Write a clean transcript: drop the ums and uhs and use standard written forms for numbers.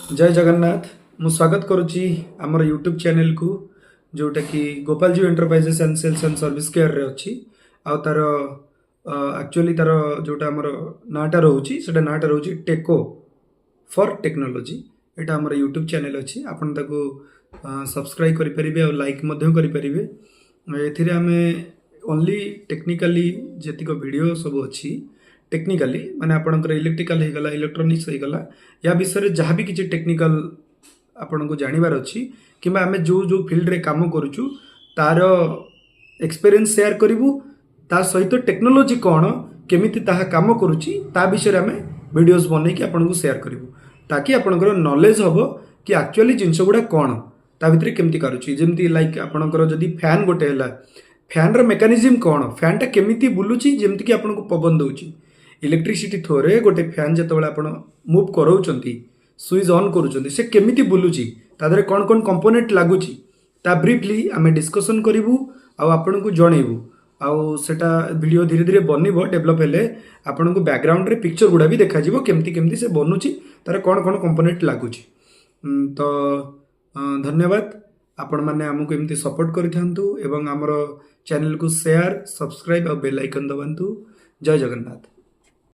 जय जगन्नाथ। मु स्वागत करुच्ची आमर यूट्यूब चैनल को जोटा कि Gopal ji enterprises and sales and service care रे अच्छी आ तार एक्चुअली तार जोटा आमर नाटा रोची सेटा नाटा रोची टेको फॉर टेक्नोलॉजी। एटा आमर यूट्यूब चैनल अच्छी आपन ताको सब्सक्राइब करि परिबे और लाइक मध्य करि परिबे। एथिरे आमे ओनली टेक्निकली जेतिक वीडियो सब अच्छी टेक्निकली माने आपनकर इलेक्ट्रिकल हो गला इलेक्ट्रोनिक्स हो गला या विषय जहाँ भी किसी टेक्निकल आपन को जानिबार अच्छी कि आमे जो जो फील्ड रे काम करूछु तार एक्सपीरियंस शेयर करिवु ता सहित टेक्नोलॉजी कौन केमिति ताहा काम करूची ता विषय रे आमे वीडियोस बनै कि आपन को शेयर करिवु ताकि आपनकर नॉलेज हबो कि एक्चुअली जिंस गुडा कौन ता भितरे केमिति करूची। जेमति लाइक आपनकर जदी फैन गोटे हला फैन रो मेकानिज्म कौन फैन टा केमिति बुलुची जेमति कि आपन को पवन दउची इलेक्ट्रिसिटी थ्रोरे गोटे फैन जतबेले आपण मूव कराउचंती स्विच ऑन करूचंती से केमिति बुलुची तादरे कोन कोन कंपोनेंट लागुची ता ब्रीफली आमे डिस्कशन करिवु आ आपण को जणैबु आ सेटा वीडियो धीरे धीरे बनिबो डेवलप हेले आपण को बैकग्राउंड रे पिक्चर गुडा भी देखा जिवो केमिति केमिति से बनुची तार कोन कोन कंपोनेंट लागुची। तो धन्यवाद आपण माने हमकु एमती सपोर्ट करिथांतु एवं हमर चैनल को शेयर सब्सक्राइब और बेल आइकन दबांतु। जय जगन्नाथ।